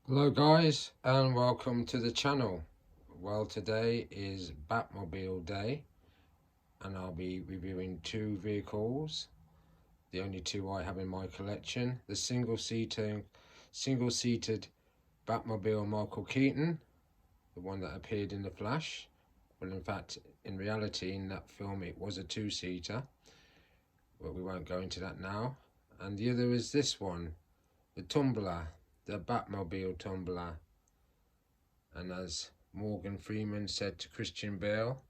Hello guys and welcome to the channel. Well, today is Batmobile day and I'll be reviewing two vehicles, the only two I have in my collection. The single-seated Batmobile Michael Keaton, the one that appeared in The Flash. Well, in fact, in reality in that film it was a two-seater, but we won't go into that now. And the other is this one, the Tumbler, the Batmobile Tumbler. And as Morgan Freeman said to Christian Bale,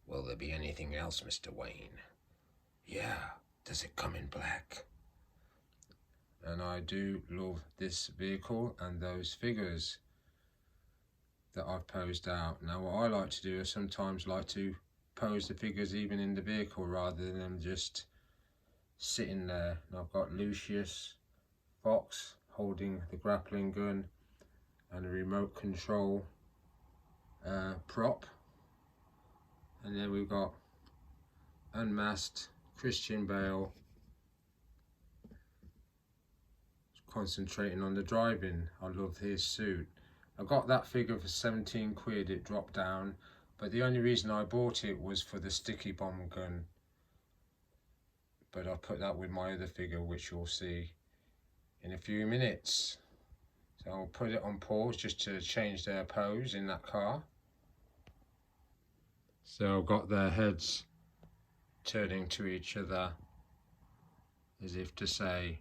"Will there be anything else, Mr. Wayne?" "Yeah, does it come in black?" And I do love this vehicle and those figures that I've posed out. Now what I like to do is sometimes like to pose the figures even in the vehicle rather than them just sitting there. And I've got Lucius Fox holding the grappling gun and a remote control prop, and then we've got unmasked Christian Bale concentrating on the driving. I love his suit. I got that figure for 17 quid, it dropped down, but the only reason I bought it was for the sticky bomb gun, but I'll put that with my other figure, which you'll see in a few minutes. So I'll put it on pause just to change their pose in that car. So I've got their heads turning to each other as if to say,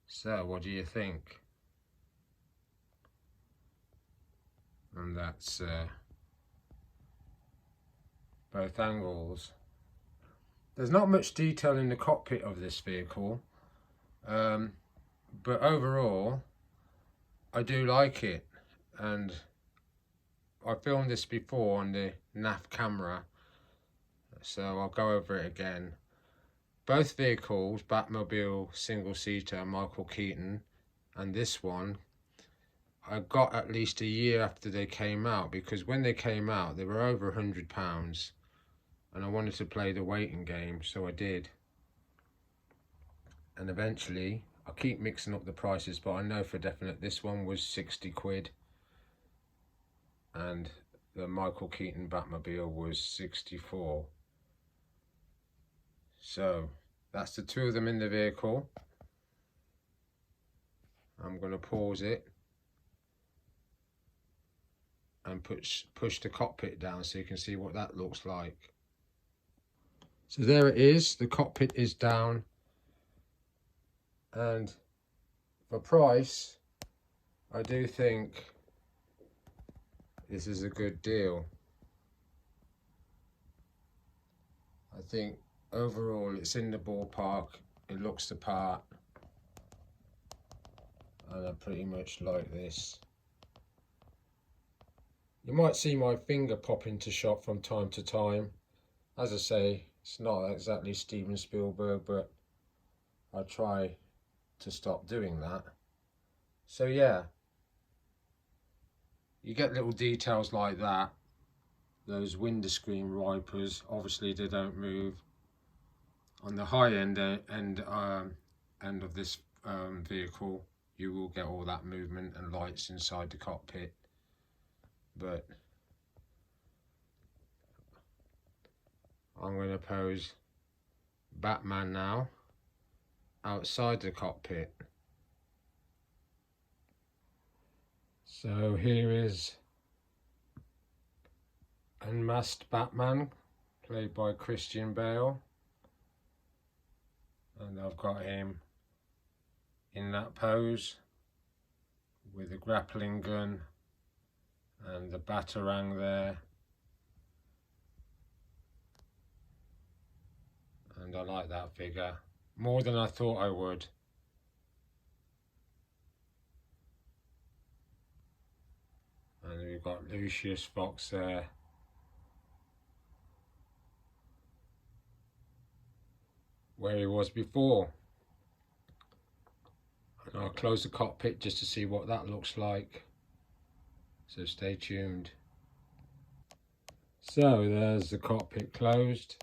"So what do you think?" And that's both angles. There's not much detail in the cockpit of this vehicle, but overall I do like it, and I filmed this before on the NAF camera, so I'll go over it again. Both vehicles, Batmobile single-seater Michael Keaton and this one, I got at least a year after they came out, because when they came out they were over £100 and I wanted to play the waiting game, so I did. And eventually, I keep mixing up the prices, but I know for definite this one was 60 quid and the Michael Keaton Batmobile was 64. So that's the two of them in the vehicle. I'm going to pause it and push the cockpit down so you can see what that looks like. So there it is, the cockpit is down, and for price I do think this is a good deal. I think overall it's in the ballpark, it looks the part, and I pretty much like this. You might see my finger pop into shot from time to time. As I say, it's not exactly Steven Spielberg, but I try to stop doing that. So yeah, you get little details like that. Those window screen wipers, obviously they don't move. On the high end of this vehicle, you will get all that movement and lights inside the cockpit. But I'm going to pose Batman now outside the cockpit. So here is unmasked Batman, played by Christian Bale, and I've got him in that pose with the grappling gun and the batarang there, and I like that figure more than I thought I would. And we've got Lucius Fox there, where he was before. And I'll close the cockpit just to see what that looks like, so stay tuned. So there's the cockpit closed,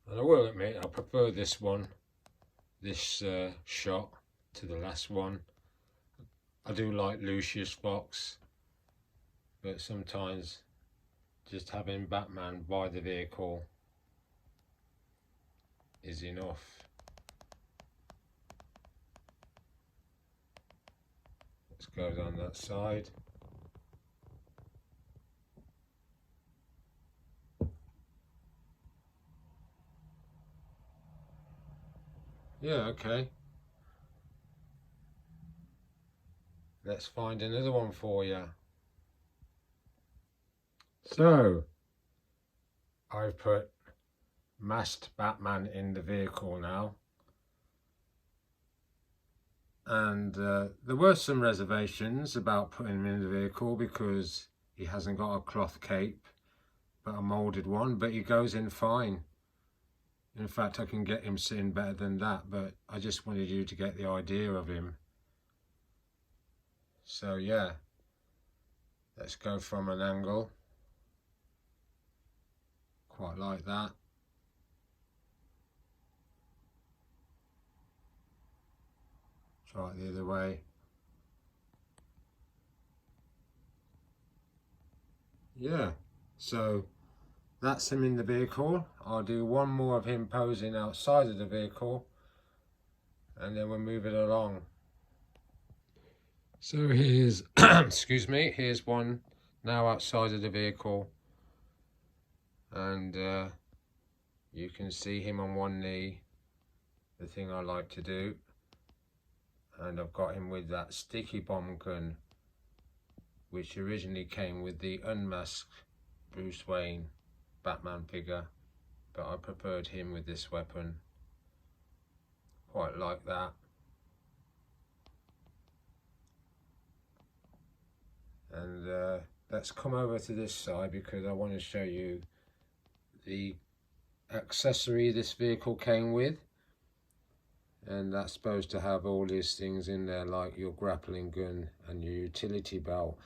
and I will admit I prefer this one, this shot, to the last one. I do like Lucius Fox, but sometimes just having Batman by the vehicle is enough. Let's go down that side. Yeah, okay. Let's find another one for you. So, I've put masked Batman in the vehicle now. And there were some reservations about putting him in the vehicle because he hasn't got a cloth cape, but a moulded one, but he goes in fine. In fact, I can get him sitting better than that, but I just wanted you to get the idea of him. So yeah, let's go from an angle, quite like that. Try it the other way. Yeah, so that's him in the vehicle. I'll do one more of him posing outside of the vehicle and then we'll move it along. So here's, excuse me, here's one now outside of the vehicle, and you can see him on one knee, the thing I like to do, and I've got him with that sticky bomb gun, which originally came with the unmasked Bruce Wayne Batman figure, but I preferred him with this weapon, quite like that. And let's come over to this side because I want to show you the accessory this vehicle came with, and that's supposed to have all these things in there like your grappling gun and your utility belt,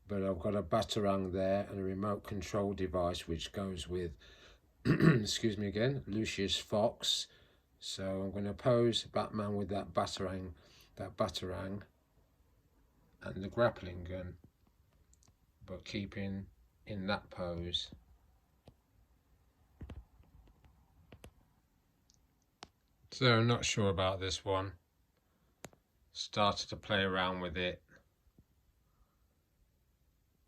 but I've got a batarang there and a remote control device which goes with excuse me again, Lucius Fox. So I'm going to pose Batman with that batarang and the grappling gun, but keeping in that pose. So I'm not sure about this one. Started to play around with it.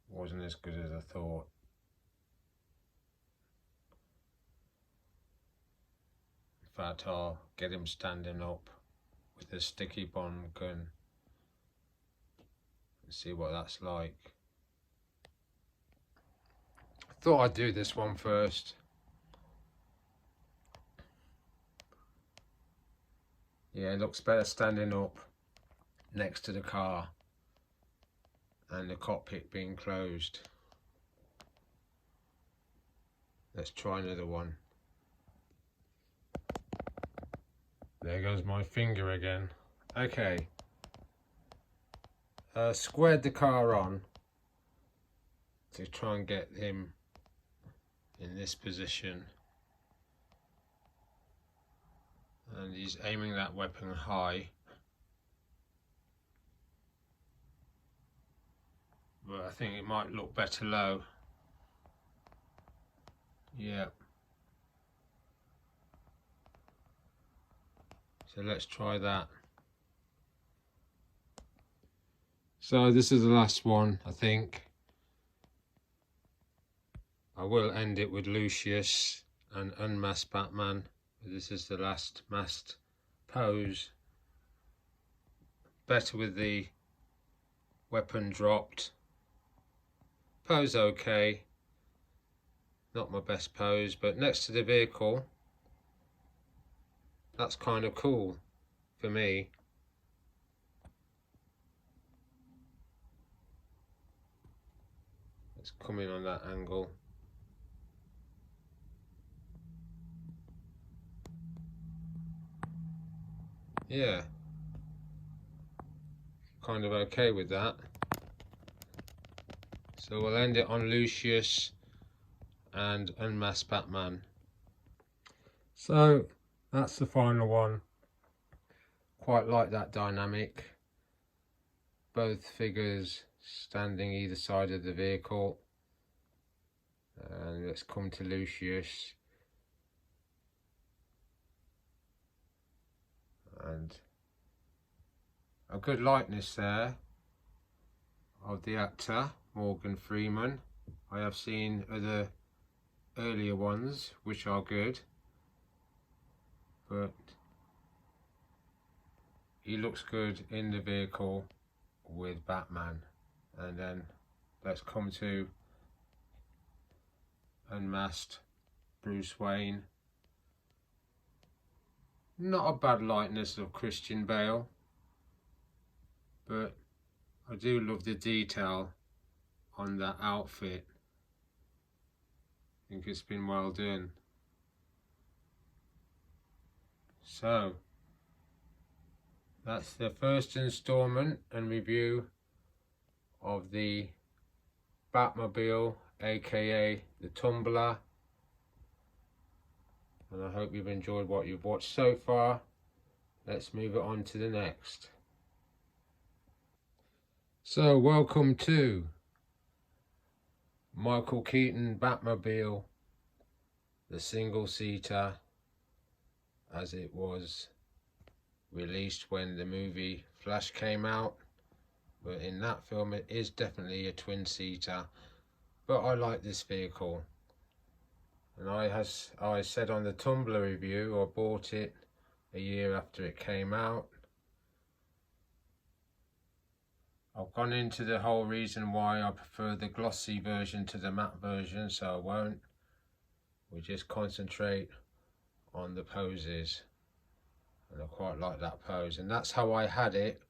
Wasn't as good as I thought. In fact, I'll get him standing up with a sticky bomb gun and see what that's like. Thought I'd do this one first. Yeah, it looks better standing up next to the car and the cockpit being closed. Let's try another one. There goes my finger again. Okay. Squared the car on to try and get him in this position. And he's aiming that weapon high. But I think it might look better low. Yeah. So let's try that. So this is the last one, I think. I will end it with Lucius and unmasked Batman. This is the last masked pose. Better with the weapon dropped. Pose okay. Not my best pose, but next to the vehicle, that's kind of cool for me. Let's come in on that angle. Yeah, kind of okay with that. So we'll end it on Lucius and unmasked Batman. So that's the final one. Quite like that dynamic. Both figures standing either side of the vehicle. And let's come to Lucius. And a good likeness there of the actor Morgan Freeman. I have seen other earlier ones which are good, but he looks good in the vehicle with Batman. And then let's come to unmasked Bruce Wayne. Not a bad likeness of Christian Bale, but I do love the detail on that outfit. I think it's been well done. So that's the first installment and review of the Batmobile, aka the Tumbler, and I hope you've enjoyed what you've watched so far. Let's move it on to the next. So welcome to Michael Keaton Batmobile, the single-seater, as it was released when the movie Flash came out. But in that film it is definitely a twin-seater, but I like this vehicle. And I said on the Tumbler review, I bought it a year after it came out. I've gone into the whole reason why I prefer the glossy version to the matte version, so I won't. We just concentrate on the poses, and I quite like that pose, and that's how I had it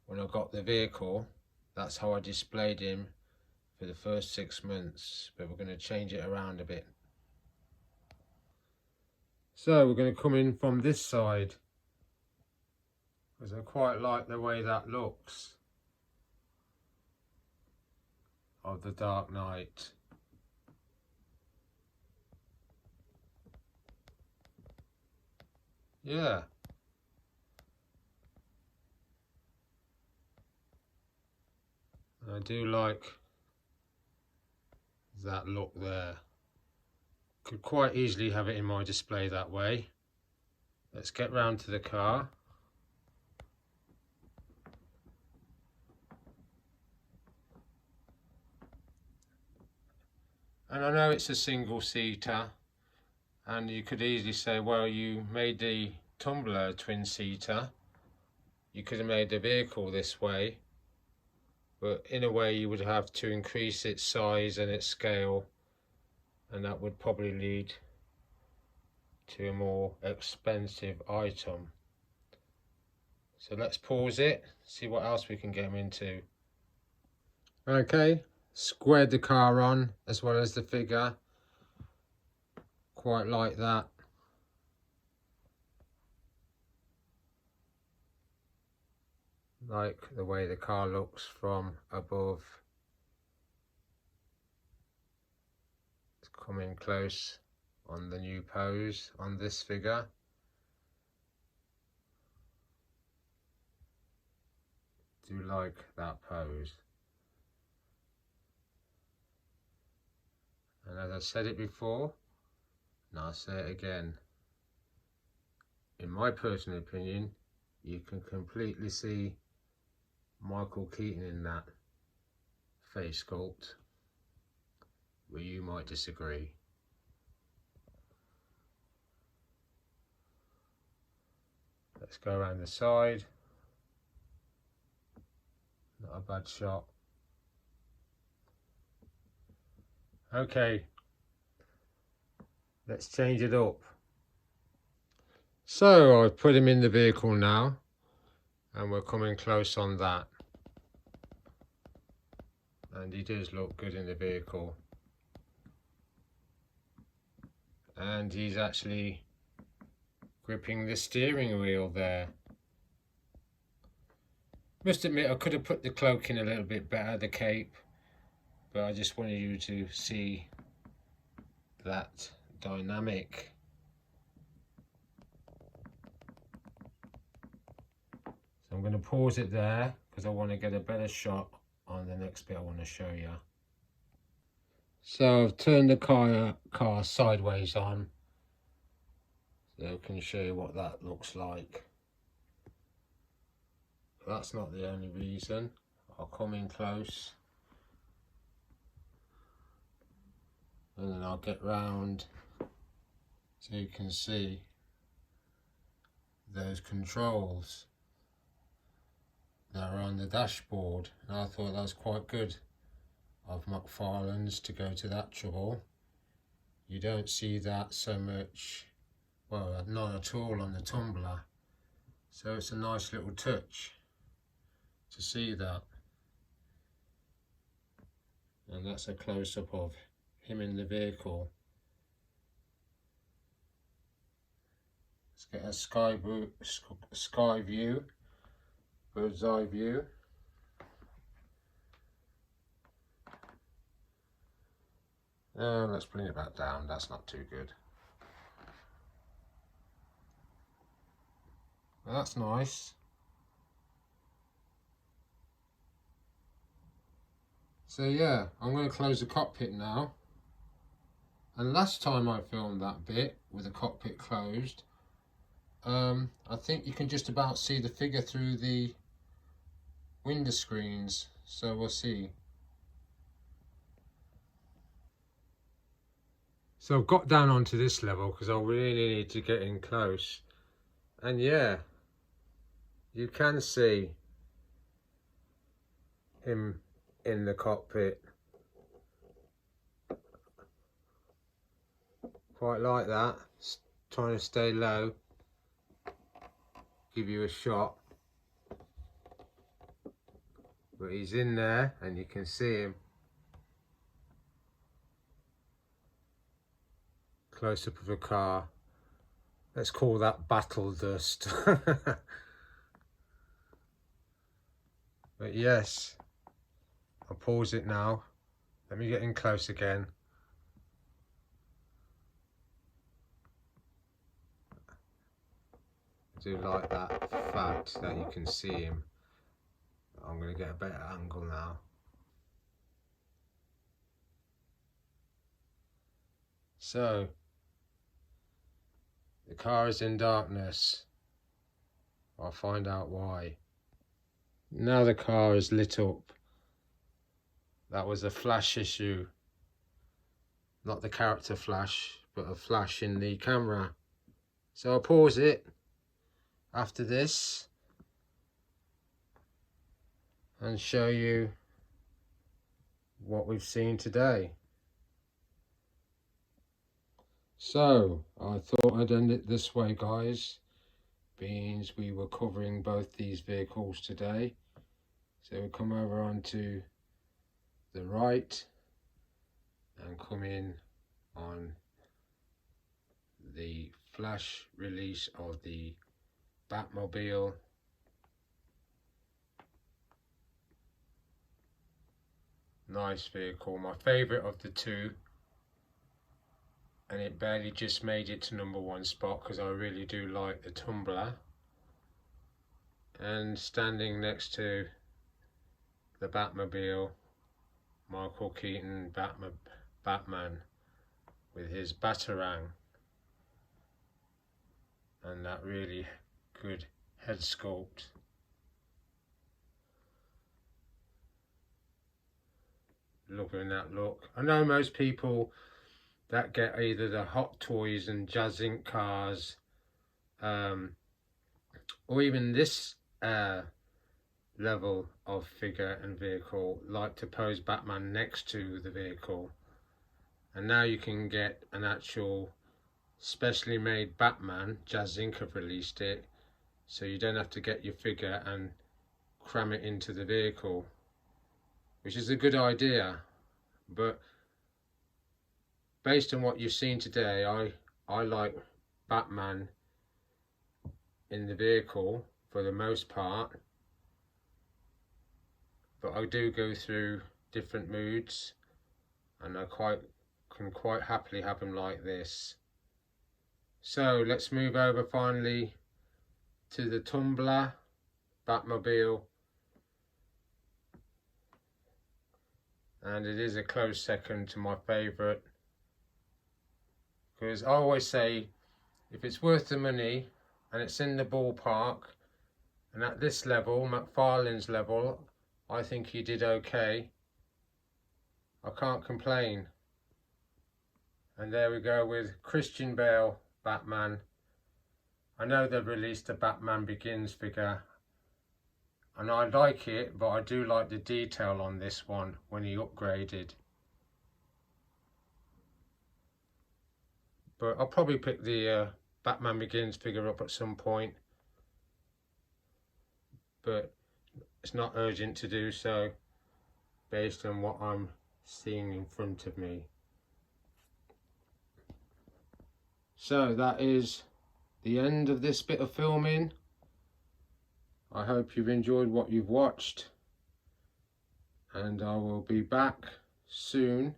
when I got the vehicle. That's how I displayed him for the first 6 months, but we're going to change it around a bit. So we're going to come in from this side, because I quite like the way that looks, of the Dark Knight. Yeah. I do like that look there. Could quite easily have it in my display that way. Let's get round to the car. And I know it's a single-seater, and you could easily say, well, you made the Tumbler a twin-seater. You could have made the vehicle this way, but in a way you would have to increase its size and its scale, and that would probably lead to a more expensive item. So let's pause it, see what else we can get them into. Okay, squared the car on as well as the figure. Quite like that. Like the way the car looks from above. Let's come in close on the new pose on this figure. Do like that pose. And as I said it before, and I'll say it again, in my personal opinion, you can completely see Michael Keaton in that face sculpt, where you might disagree. Let's go around the side. Not a bad shot. Okay, let's change it up. So I've put him in the vehicle now, and we're coming close on that. And he does look good in the vehicle. And he's actually gripping the steering wheel there. Must admit, I could have put the cloak in a little bit better, the cape, but I just wanted you to see that dynamic. I'm going to pause it there because I want to get a better shot on the next bit I want to show you. So I've turned the car sideways on, so I can show you what that looks like. That's not the only reason. I'll come in close and then I'll get round so you can see those controls that are on the dashboard. And I thought that was quite good of McFarlane's to go to that trouble. You don't see that so much, well, not at all on the Tumbler, so it's a nice little touch to see that. And that's a close-up of him in the vehicle. Let's get a sky view, bird's eye view. Let's bring it back down, that's not too good. Well, that's nice. So yeah, I'm going to close the cockpit now. And last time I filmed that bit with the cockpit closed, I think you can just about see the figure through the window screens, so we'll see. So I've got down onto this level because I really need to get in close, and yeah, you can see him in the cockpit. Quite like that. Trying to stay low, give you a shot, but he's in there and you can see him. Close up of the car. Let's call that battle dust. But yes, I'll pause it now. Let me get in close again. I do like that fact that you can see him. I'm going to get a better angle now. So, the car is in darkness. I'll find out why. Now the car is lit up. That was a flash issue. Not the character flash, but a flash in the camera. So I'll pause it after this and show you what we've seen today. So I thought I'd end it this way, guys, being we were covering both these vehicles today. So we come over onto the right and come in on the flash release of the Batmobile. Nice vehicle, my favourite of the two, and it barely just made it to #1 spot because I really do like the Tumbler. And standing next to the Batmobile, Michael Keaton Batman with his Batarang and that really good head sculpt. Loving that look. I know most people that get either the Hot Toys and Jazz Inc cars, or even this level of figure and vehicle, like to pose Batman next to the vehicle. And now you can get an actual specially made Batman. Jazz Inc have released it, so you don't have to get your figure and cram it into the vehicle, which is a good idea. But based on what you've seen today, I like Batman in the vehicle for the most part, but I do go through different moods, and I can quite happily have him like this. So let's move over finally to the Tumbler Batmobile, and it is a close second to my favourite, because I always say if it's worth the money and it's in the ballpark, and at this level, McFarlane's level, I think he did okay. I can't complain. And there we go with Christian Bale Batman. I know they've released a Batman Begins figure, and I like it, but I do like the detail on this one when he upgraded. But I'll probably pick the Batman Begins figure up at some point, but it's not urgent to do so based on what I'm seeing in front of me. So that is the end of this bit of filming. I hope you've enjoyed what you've watched, and I will be back soon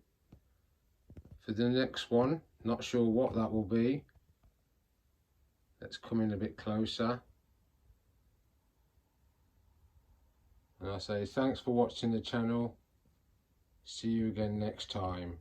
for the next one. Not sure what that will be. Let's come in a bit closer. And I say thanks for watching the channel. See you again next time.